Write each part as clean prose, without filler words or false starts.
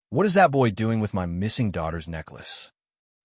"What is that boy doing with my missing daughter's necklace?"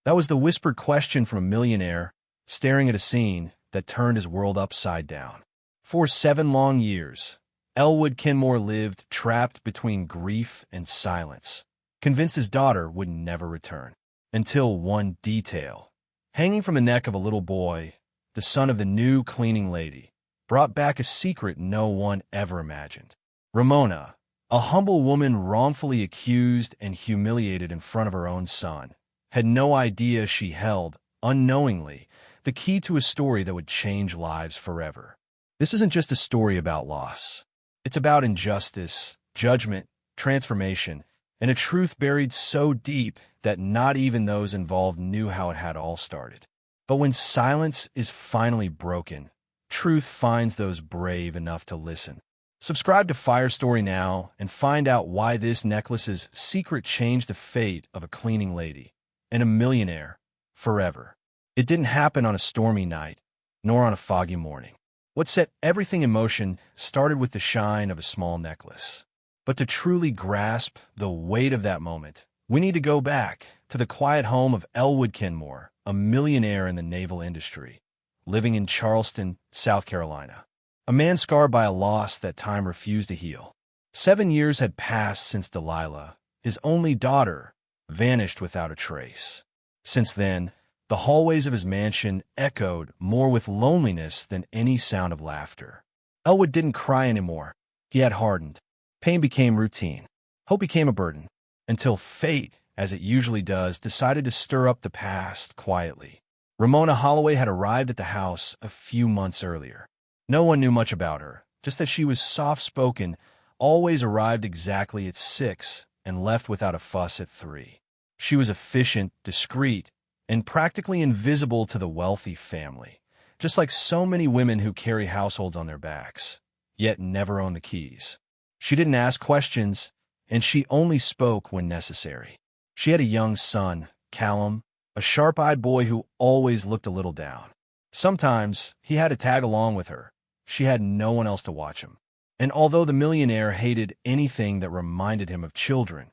That was the whispered question from a millionaire staring at a scene that turned his world upside down. For 7 long years, Elwood Kenmore lived trapped between grief and silence, convinced his daughter would never return. Until one detail, hanging from the neck of a little boy, the son of the new cleaning lady, brought back a secret no one ever imagined. Ramona, a humble woman wrongfully accused and humiliated in front of her own son, had no idea she held, unknowingly, the key to a story that would change lives forever. This isn't just a story about loss. It's about injustice, judgment, transformation, and a truth buried so deep that not even those involved knew how it had all started. But when silence is finally broken, truth finds those brave enough to listen. Subscribe to Fire Story now and find out why this necklace's secret changed the fate of a cleaning lady and a millionaire forever. It didn't happen on a stormy night, nor on a foggy morning. What set everything in motion started with the shine of a small necklace. But to truly grasp the weight of that moment, we need to go back to the quiet home of Elwood Kenmore, a millionaire in the naval industry, living in Charleston, South Carolina. A man scarred by a loss that time refused to heal. 7 years had passed since Delilah, his only daughter, vanished without a trace. Since then, the hallways of his mansion echoed more with loneliness than any sound of laughter. Elwood didn't cry anymore. He had hardened. Pain became routine. Hope became a burden, until fate, as it usually does, decided to stir up the past quietly. Ramona Holloway had arrived at the house a few months earlier. No one knew much about her, just that she was soft-spoken, always arrived exactly at 6, and left without a fuss at 3. She was efficient, discreet, and practically invisible to the wealthy family, just like so many women who carry households on their backs, yet never own the keys. She didn't ask questions, and she only spoke when necessary. She had a young son, Callum, a sharp-eyed boy who always looked a little down. Sometimes he had to tag along with her. She had no one else to watch him. And although the millionaire hated anything that reminded him of children,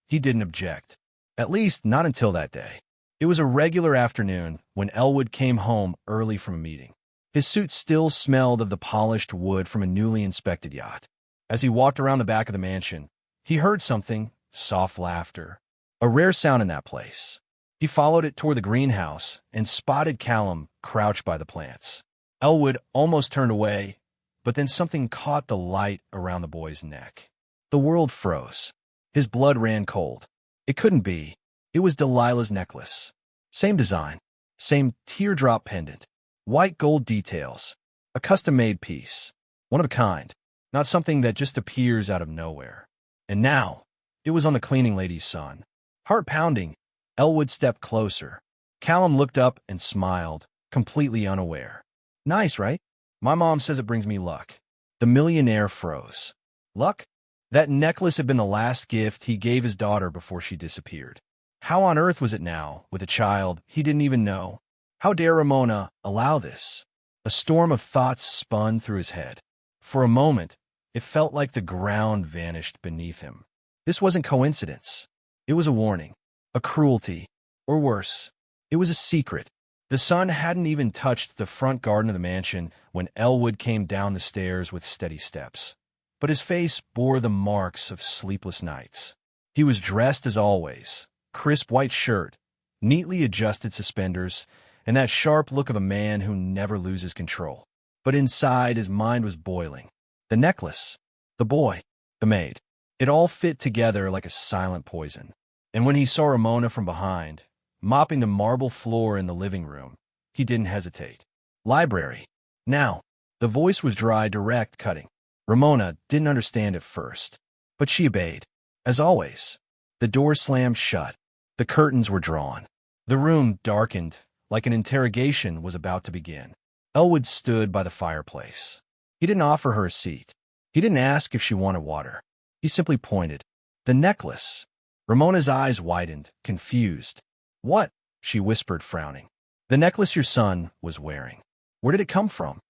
he didn't object, at least not until that day. It was a regular afternoon when Elwood came home early from a meeting. His suit still smelled of the polished wood from a newly inspected yacht. As he walked around the back of the mansion, he heard something, soft laughter, a rare sound in that place. He followed it toward the greenhouse and spotted Callum crouched by the plants. Elwood almost turned away, but then something caught the light around the boy's neck. The world froze. His blood ran cold. It couldn't be. It was Delilah's necklace. Same design, same teardrop pendant, white gold details, a custom-made piece, one of a kind, not something that just appears out of nowhere. And now, it was on the cleaning lady's son. Heart pounding, Elwood stepped closer. Callum looked up and smiled, completely unaware. "Nice, right? My mom says it brings me luck." The millionaire froze. Luck? That necklace had been the last gift he gave his daughter before she disappeared. How on earth was it now, with a child he didn't even know? How dare Ramona allow this? A storm of thoughts spun through his head. For a moment, it felt like the ground vanished beneath him. This wasn't coincidence. It was a warning, a cruelty, or worse, it was a secret. The sun hadn't even touched the front garden of the mansion when Elwood came down the stairs with steady steps. But his face bore the marks of sleepless nights. He was dressed as always, crisp white shirt, neatly adjusted suspenders, and that sharp look of a man who never loses control. But inside, his mind was boiling. The necklace, the boy, the maid. It all fit together like a silent poison. And when he saw Ramona from behind, mopping the marble floor in the living room, he didn't hesitate. "Library. Now." The voice was dry, direct, cutting. Ramona didn't understand at first, but she obeyed. As always, the door slammed shut. The curtains were drawn. The room darkened, like an interrogation was about to begin. Elwood stood by the fireplace. He didn't offer her a seat. He didn't ask if she wanted water. He simply pointed. "The necklace." Ramona's eyes widened, confused. "What?" she whispered, frowning. "The necklace your son was wearing. Where did it come from?"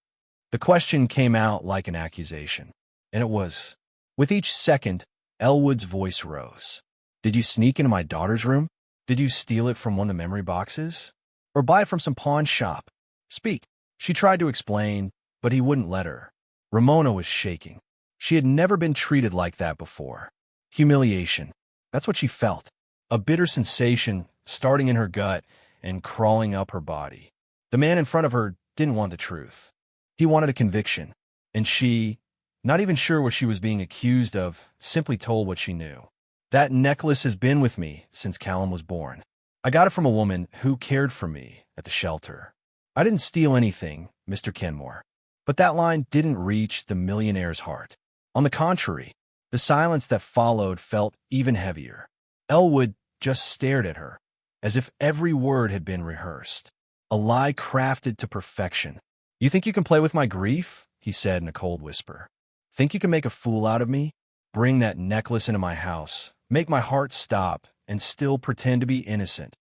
The question came out like an accusation. And it was. With each second, Elwood's voice rose. Did you sneak into my daughter's room? Did you steal it from one of the memory boxes? Or buy it from some pawn shop? Speak. She tried to explain, but he wouldn't let her. Ramona was shaking. She had never been treated like that before. Humiliation. That's what she felt. A bitter sensation starting in her gut and crawling up her body. The man in front of her didn't want the truth. He wanted a conviction. And she, not even sure what she was being accused of, simply told what she knew. That necklace has been with me since Callum was born. I got it from a woman who cared for me at the shelter. I didn't steal anything, Mr. Kenmore. But that line didn't reach the millionaire's heart. On the contrary, the silence that followed felt even heavier. Elwood just stared at her, as if every word had been rehearsed. A lie crafted to perfection. You think you can play with my grief? He said in a cold whisper. Think you can make a fool out of me? Bring that necklace into my house, make my heart stop, and still pretend to be innocent.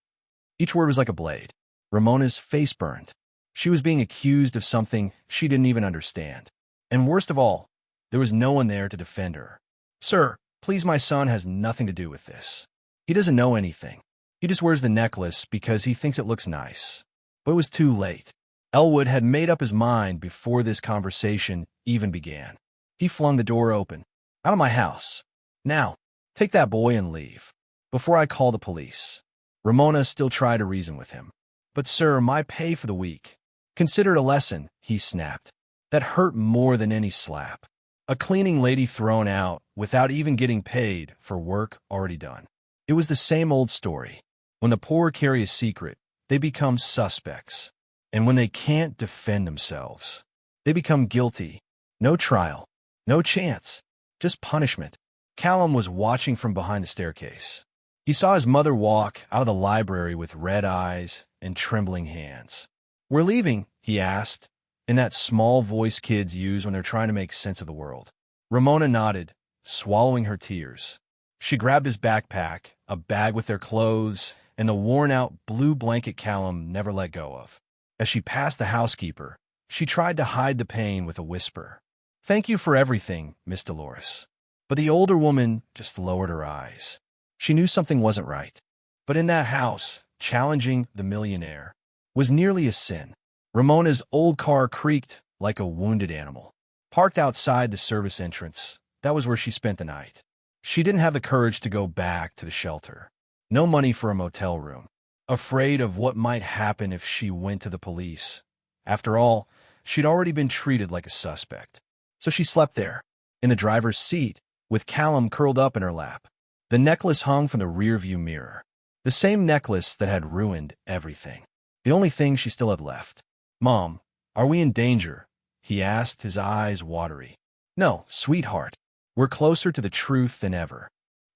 Each word was like a blade. Ramona's face burned. She was being accused of something she didn't even understand. And worst of all, there was no one there to defend her. Sir, please, my son has nothing to do with this. He doesn't know anything. He just wears the necklace because he thinks it looks nice. But it was too late. Elwood had made up his mind before this conversation even began. He flung the door open. Out of my house. Now, take that boy and leave. Before I call the police. Ramona still tried to reason with him. But sir, my pay for the week. Consider it a lesson, he snapped. That hurt more than any slap. A cleaning lady thrown out without even getting paid for work already done. It was the same old story. When the poor carry a secret, they become suspects. And when they can't defend themselves, they become guilty. No trial, no chance, just punishment. Callum was watching from behind the staircase. He saw his mother walk out of the library with red eyes and trembling hands. We're leaving, he asked, in that small voice kids use when they're trying to make sense of the world. Ramona nodded, swallowing her tears. She grabbed his backpack, a bag with their clothes, and the worn-out blue blanket Callum never let go of. As she passed the housekeeper, she tried to hide the pain with a whisper. Thank you for everything, Miss Dolores. But the older woman just lowered her eyes. She knew something wasn't right. But in that house, challenging the millionaire was nearly a sin. Ramona's old car creaked like a wounded animal. Parked outside the service entrance, that was where she spent the night. She didn't have the courage to go back to the shelter. No money for a motel room. Afraid of what might happen if she went to the police. After all, she'd already been treated like a suspect. So she slept there, in the driver's seat, with Callum curled up in her lap. The necklace hung from the rearview mirror. The same necklace that had ruined everything. The only thing she still had left. Mom, are we in danger? He asked, his eyes watery. No, sweetheart. We're closer to the truth than ever.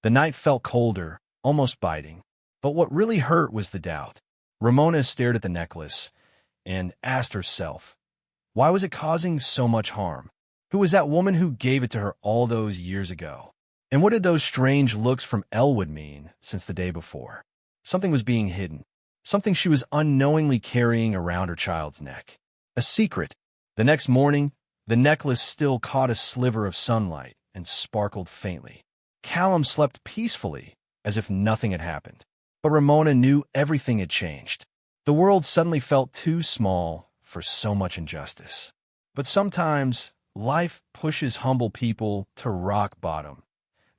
The night felt colder, almost biting. But what really hurt was the doubt. Ramona stared at the necklace and asked herself, why was it causing so much harm? Who was that woman who gave it to her all those years ago? And what did those strange looks from Elwood mean since the day before? Something was being hidden. Something she was unknowingly carrying around her child's neck. A secret. The next morning, the necklace still caught a sliver of sunlight and sparkled faintly. Callum slept peacefully, as if nothing had happened. But Ramona knew everything had changed. The world suddenly felt too small for so much injustice. But sometimes, life pushes humble people to rock bottom,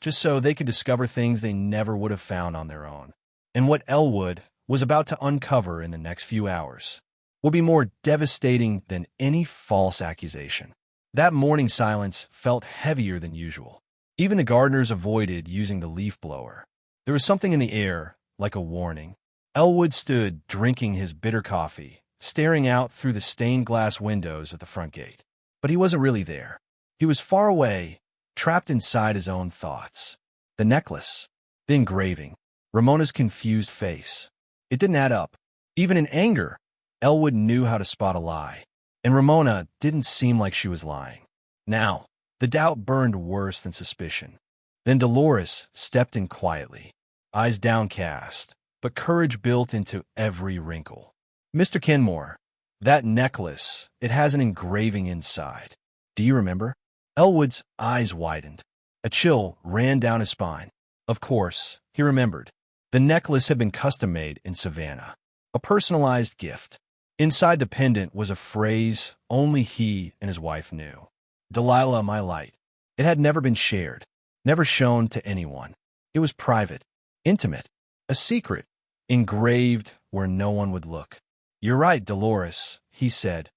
just so they could discover things they never would have found on their own. And what Elwood was about to uncover in the next few hours will be more devastating than any false accusation. That morning silence felt heavier than usual. Even the gardeners avoided using the leaf blower. There was something in the air, like a warning. Elwood stood drinking his bitter coffee, staring out through the stained glass windows at the front gate. But he wasn't really there. He was far away, trapped inside his own thoughts. The necklace, the engraving, Ramona's confused face. It didn't add up. Even in anger, Elwood knew how to spot a lie. And Ramona didn't seem like she was lying. Now, the doubt burned worse than suspicion. Then Dolores stepped in quietly, eyes downcast, but courage built into every wrinkle. Mr. Kenmore, that necklace, it has an engraving inside. Do you remember? Elwood's eyes widened. A chill ran down his spine. Of course, He remembered. The necklace had been custom-made in Savannah. A personalized gift. Inside the pendant was a phrase only he and his wife knew. Delilah, my light. It had never been shared, never shown to anyone. It was private, intimate, a secret, engraved where no one would look. You're right, Dolores, he said,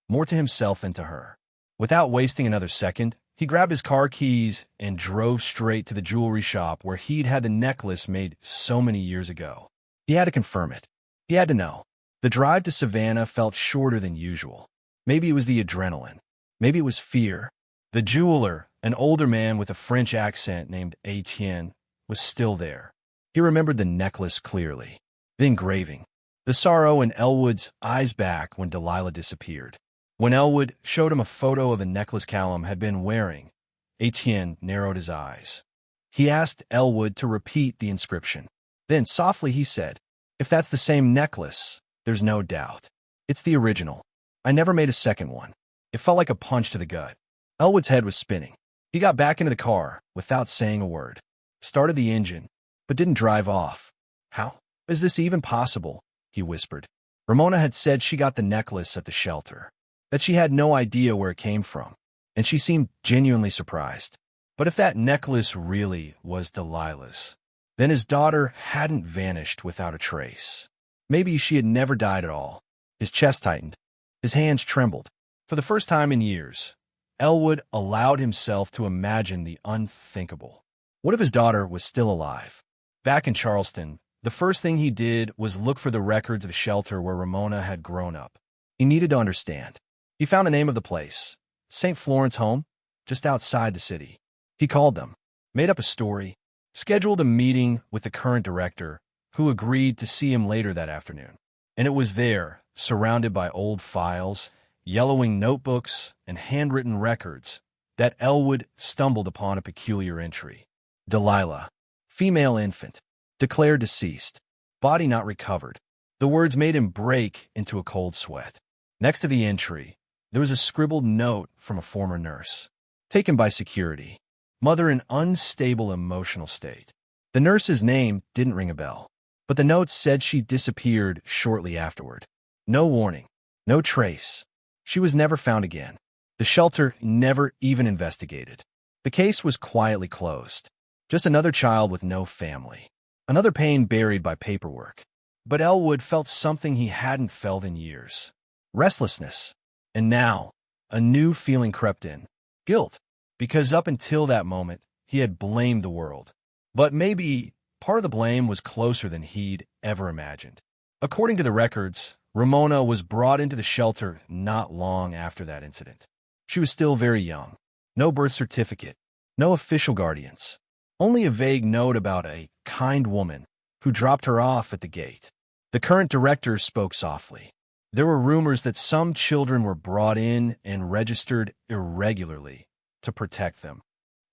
more to himself than to her. Without wasting another second, he grabbed his car keys and drove straight to the jewelry shop where he'd had the necklace made so many years ago. He had to confirm it. He had to know. The drive to Savannah felt shorter than usual. Maybe it was the adrenaline. Maybe it was fear. The jeweler, an older man with a French accent named Etienne, was still there. He remembered the necklace clearly. The engraving. The sorrow in Elwood's eyes back when Delilah disappeared. When Elwood showed him a photo of the necklace Callum had been wearing, Etienne narrowed his eyes. He asked Elwood to repeat the inscription. Then, softly, he said, "If that's the same necklace, there's no doubt. It's the original. I never made a second one." It felt like a punch to the gut. Elwood's head was spinning. He got back into the car without saying a word. Started the engine, but didn't drive off. "How is this even possible?" he whispered. Ramona had said she got the necklace at the shelter, that she had no idea where it came from, and she seemed genuinely surprised. But if that necklace really was Delilah's, then his daughter hadn't vanished without a trace. Maybe she had never died at all. His chest tightened. His hands trembled. For the first time in years, Elwood allowed himself to imagine the unthinkable. What if his daughter was still alive? Back in Charleston, the first thing he did was look for the records of the shelter where Ramona had grown up. He needed to understand. He found the name of the place, St. Florence Home, just outside the city. He called them, made up a story, scheduled a meeting with the current director, who agreed to see him later that afternoon. And it was there, surrounded by old files, yellowing notebooks, and handwritten records, that Elwood stumbled upon a peculiar entry. Delilah, female infant, declared deceased, body not recovered. The words made him break into a cold sweat. Next to the entry, there was a scribbled note from a former nurse, taken by security. Mother in unstable emotional state. The nurse's name didn't ring a bell, but the note said she disappeared shortly afterward. No warning, no trace. She was never found again. The shelter never even investigated. The case was quietly closed. Just another child with no family. Another pain buried by paperwork. But Elwood felt something he hadn't felt in years. Restlessness. And now, a new feeling crept in. Guilt. Because up until that moment, he had blamed the world. But maybe part of the blame was closer than he'd ever imagined. According to the records, Ramona was brought into the shelter not long after that incident. She was still very young. No birth certificate. No official guardians. Only a vague note about a kind woman who dropped her off at the gate. The current director spoke softly. There were rumors that some children were brought in and registered irregularly to protect them.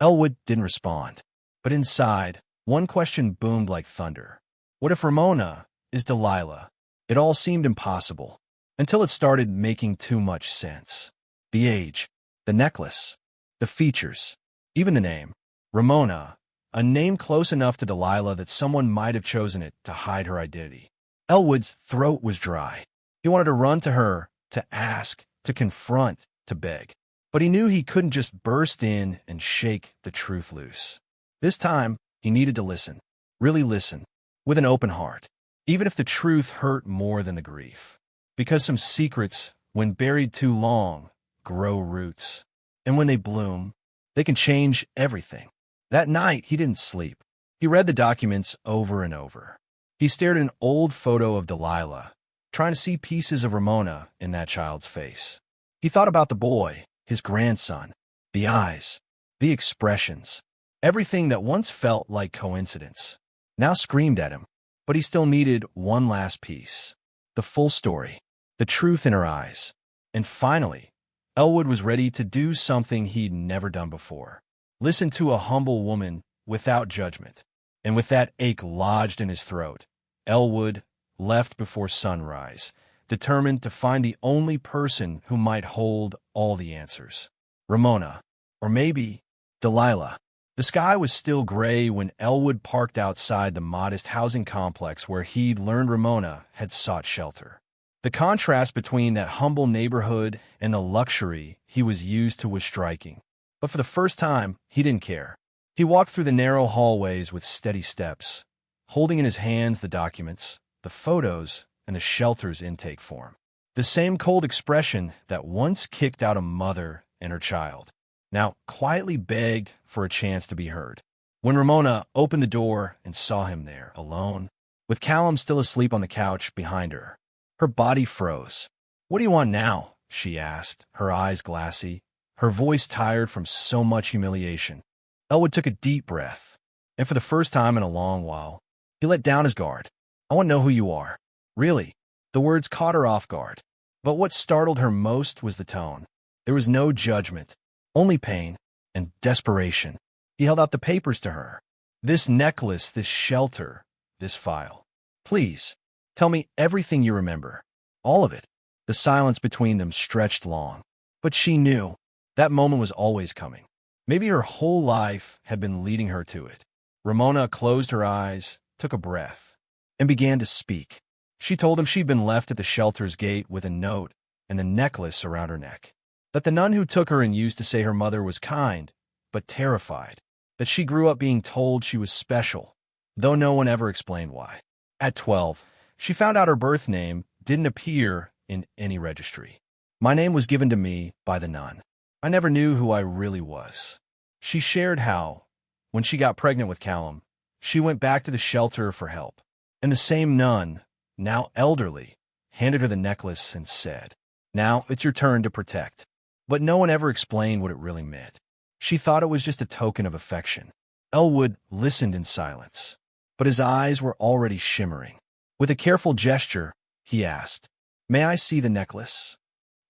Elwood didn't respond. But inside, one question boomed like thunder. What if Ramona is Delilah? It all seemed impossible, until it started making too much sense. The age, the necklace, the features, even the name. Ramona, a name close enough to Delilah that someone might have chosen it to hide her identity. Elwood's throat was dry. He wanted to run to her, to ask, to confront, to beg. But he knew he couldn't just burst in and shake the truth loose. This time, he needed to listen, really listen, with an open heart, even if the truth hurt more than the grief. Because some secrets, when buried too long, grow roots. And when they bloom, they can change everything. That night, he didn't sleep. He read the documents over and over. He stared at an old photo of Delilah, trying to see pieces of Ramona in that child's face. He thought about the boy, his grandson, the eyes, the expressions, everything that once felt like coincidence, now screamed at him. But he still needed one last piece, the full story, the truth in her eyes. And finally, Elwood was ready to do something he'd never done before. Listen to a humble woman without judgment. And with that ache lodged in his throat, Elwood left before sunrise, determined to find the only person who might hold all the answers. Ramona, or maybe Delilah. The sky was still gray when Elwood parked outside the modest housing complex where he'd learned Ramona had sought shelter. The contrast between that humble neighborhood and the luxury he was used to was striking. But for the first time, he didn't care. He walked through the narrow hallways with steady steps, holding in his hands the documents, the photos, and the shelter's intake form. The same cold expression that once kicked out a mother and her child now quietly begged for a chance to be heard. When Ramona opened the door and saw him there, alone, with Callum still asleep on the couch behind her, her body froze. "What do you want now?" she asked, her eyes glassy, her voice tired from so much humiliation. Elwood took a deep breath, and for the first time in a long while, he let down his guard. "I want to know who you are." Really, the words caught her off guard. But what startled her most was the tone. There was no judgment, only pain and desperation. He held out the papers to her. "This necklace, this shelter, this file. Please, tell me everything you remember. All of it." The silence between them stretched long. But she knew that moment was always coming. Maybe her whole life had been leading her to it. Ramona closed her eyes, took a breath, and began to speak. She told him she'd been left at the shelter's gate with a note and a necklace around her neck. That the nun who took her in used to say her mother was kind, but terrified. That she grew up being told she was special, though no one ever explained why. At 12, she found out her birth name didn't appear in any registry. "My name was given to me by the nun. I never knew who I really was." She shared how, when she got pregnant with Callum, she went back to the shelter for help. And the same nun, now elderly, handed her the necklace and said, "Now it's your turn to protect." But no one ever explained what it really meant. She thought it was just a token of affection. Elwood listened in silence, but his eyes were already shimmering. With a careful gesture, he asked, "May I see the necklace?"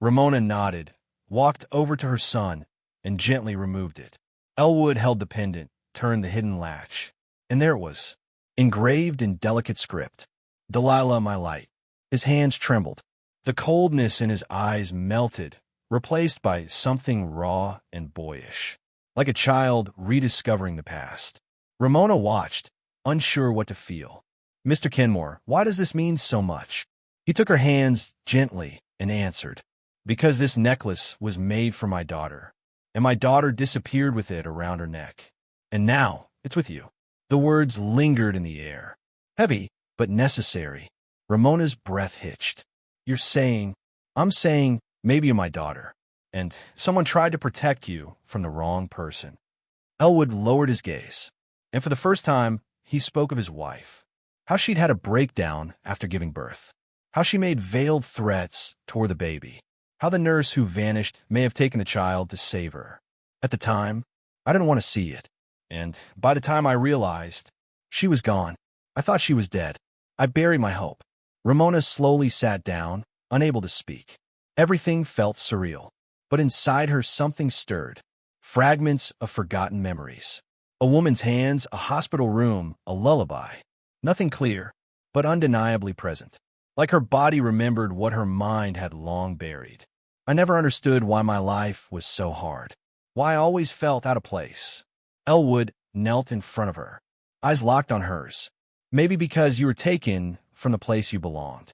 Ramona nodded, walked over to her son, and gently removed it. Elwood held the pendant, turned the hidden latch, and there it was, engraved in delicate script, "Delilah, my light." His hands trembled. The coldness in his eyes melted, replaced by something raw and boyish, like a child rediscovering the past. Ramona watched, unsure what to feel. "Mr. Kenmore, why does this mean so much?" He took her hands gently and answered, "Because this necklace was made for my daughter, and my daughter disappeared with it around her neck. And now it's with you." The words lingered in the air, heavy but necessary. Ramona's breath hitched. "You're saying, I'm saying, maybe you're my daughter, and someone tried to protect you from the wrong person." Elwood lowered his gaze, and for the first time, he spoke of his wife. How she'd had a breakdown after giving birth. How she made veiled threats toward the baby. How the nurse who vanished may have taken the child to save her. At the time, I didn't want to see it. And by the time I realized, she was gone. I thought she was dead. I buried my hope. Ramona slowly sat down, unable to speak. Everything felt surreal. But inside her something stirred. Fragments of forgotten memories. A woman's hands, a hospital room, a lullaby. Nothing clear, but undeniably present. Like her body remembered what her mind had long buried. I never understood why my life was so hard. Why I always felt out of place. Elwood knelt in front of her, eyes locked on hers. "Maybe because you were taken from the place you belonged."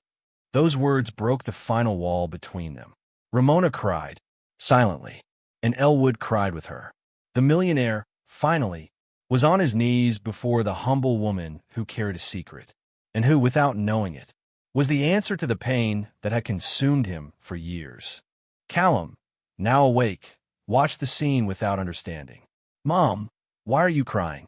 Those words broke the final wall between them. Ramona cried, silently, and Elwood cried with her. The millionaire, finally, was on his knees before the humble woman who carried a secret, and who, without knowing it, was the answer to the pain that had consumed him for years. Callum, now awake, watched the scene without understanding. "Mom, why are you crying?"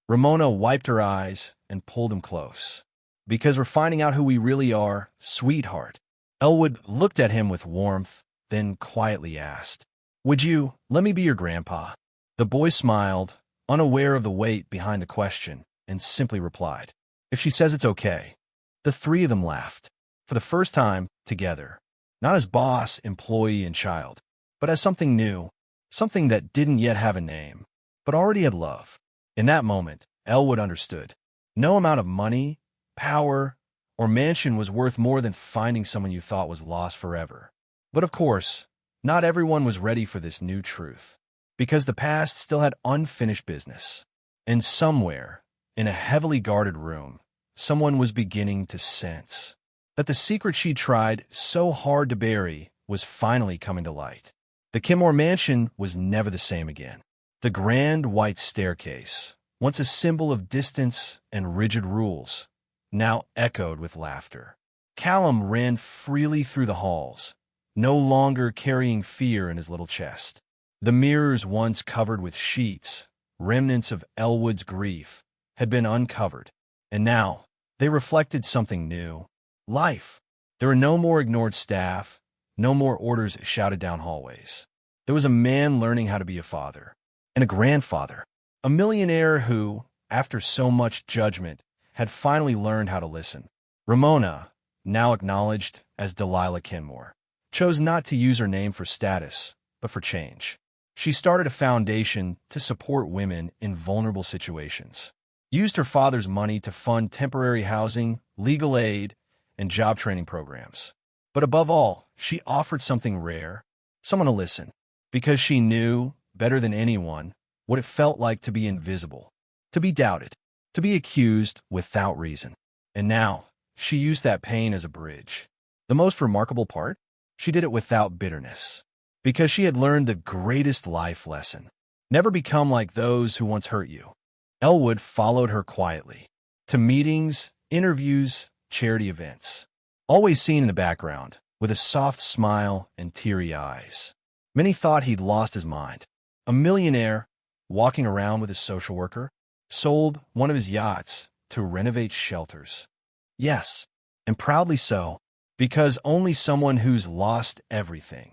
Ramona wiped her eyes and pulled him close. "Because we're finding out who we really are, sweetheart." Elwood looked at him with warmth, then quietly asked, "Would you let me be your grandpa?" The boy smiled, unaware of the weight behind the question, and simply replied, "If she says it's okay." The three of them laughed, for the first time, together. Not as boss, employee, and child, but as something new, something that didn't yet have a name, but already had love. In that moment, Elwood understood. No amount of money, power, or mansion was worth more than finding someone you thought was lost forever. But of course, not everyone was ready for this new truth. because the past still had unfinished business. And somewhere, in a heavily guarded room, someone was beginning to sense that the secret she tried so hard to bury was finally coming to light. The Kenmore mansion was never the same again. The grand white staircase, once a symbol of distance and rigid rules, now echoed with laughter. Callum ran freely through the halls, no longer carrying fear in his little chest. The mirrors once covered with sheets, remnants of Elwood's grief, had been uncovered, and now they reflected something new. Life. There were no more ignored staff, no more orders shouted down hallways. There was a man learning how to be a father, and a grandfather, a millionaire who, after so much judgment, had finally learned how to listen. Ramona, now acknowledged as Delilah Kenmore, chose not to use her name for status, but for change. She started a foundation to support women in vulnerable situations, used her father's money to fund temporary housing, legal aid, and job training programs. But above all, she offered something rare, someone to listen, because she knew, better than anyone, what it felt like to be invisible, to be doubted, to be accused without reason. And now, she used that pain as a bridge. The most remarkable part? She did it without bitterness, because she had learned the greatest life lesson. Never become like those who once hurt you. Elwood followed her quietly, to meetings, interviews, charity events, always seen in the background, with a soft smile and teary eyes. Many thought he'd lost his mind. A millionaire, walking around with his social worker, sold one of his yachts to renovate shelters. Yes, and proudly so, because only someone who's lost everything,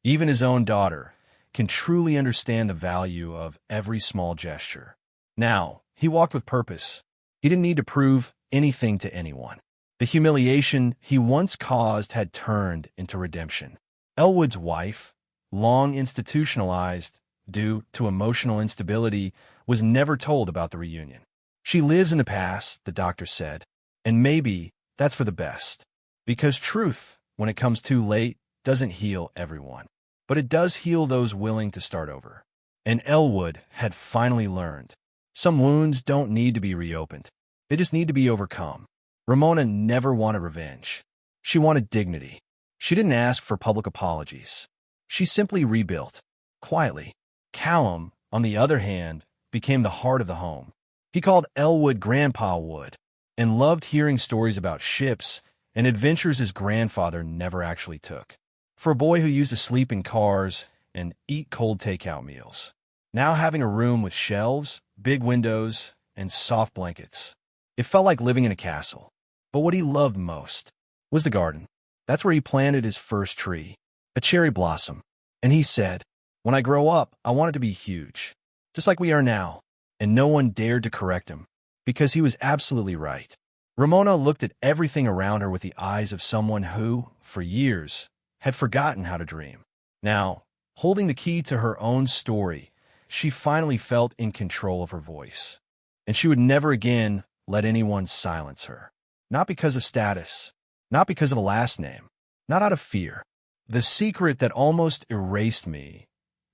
even his own daughter, can truly understand the value of every small gesture. Now, he walked with purpose. He didn't need to prove anything to anyone. The humiliation he once caused had turned into redemption. Elwood's wife, long institutionalized due to emotional instability, was never told about the reunion. She lives in the past, the doctor said, and maybe that's for the best. Because truth, when it comes too late, doesn't heal everyone. But it does heal those willing to start over. And Elwood had finally learned. Some wounds don't need to be reopened. They just need to be overcome. Ramona never wanted revenge. She wanted dignity. She didn't ask for public apologies. She simply rebuilt, quietly. Callum, on the other hand, became the heart of the home. He called Elwood Grandpa Wood, and loved hearing stories about ships and adventures his grandfather never actually took. For a boy who used to sleep in cars and eat cold takeout meals, now having a room with shelves, big windows, and soft blankets, it felt like living in a castle. But what he loved most was the garden. That's where he planted his first tree, a cherry blossom. And he said, "When I grow up, I want it to be huge, just like we are now." And no one dared to correct him, because he was absolutely right. Ramona looked at everything around her with the eyes of someone who, for years, had forgotten how to dream. Now, holding the key to her own story, she finally felt in control of her voice. And she would never again let anyone silence her. Not because of status, not because of a last name, not out of fear. "The secret that almost erased me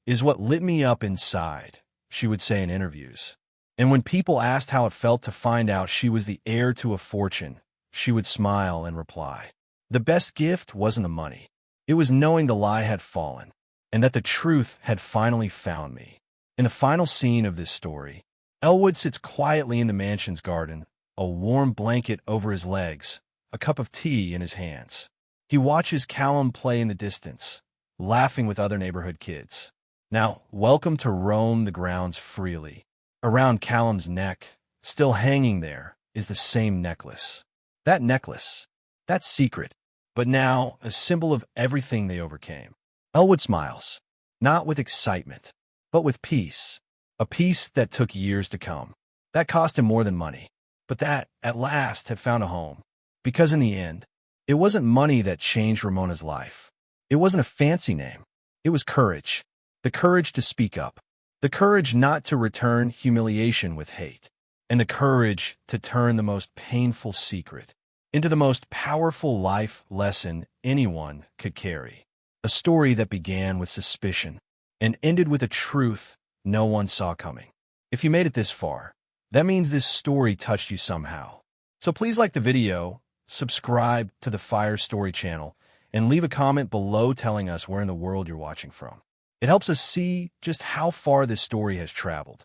is what lit me up inside," she would say in interviews. And when people asked how it felt to find out she was the heir to a fortune, she would smile and reply, "The best gift wasn't the money. It was knowing the lie had fallen, and that the truth had finally found me." In the final scene of this story, Elwood sits quietly in the mansion's garden, a warm blanket over his legs, a cup of tea in his hands. He watches Callum play in the distance, laughing with other neighborhood kids. Now, welcome to roam the grounds freely. Around Callum's neck, still hanging there, is the same necklace. That necklace, that secret, but now a symbol of everything they overcame. Elwood smiles, not with excitement, but with peace. A peace that took years to come. That cost him more than money, but that, at last, had found a home. Because in the end, it wasn't money that changed Ramona's life. It wasn't a fancy name. It was courage. The courage to speak up. The courage not to return humiliation with hate. And the courage to turn the most painful secret into the most powerful life lesson anyone could carry. A story that began with suspicion, and ended with a truth no one saw coming. If you made it this far, that means this story touched you somehow. So please like the video, subscribe to the Fire Story channel, and leave a comment below telling us where in the world you're watching from. It helps us see just how far this story has traveled.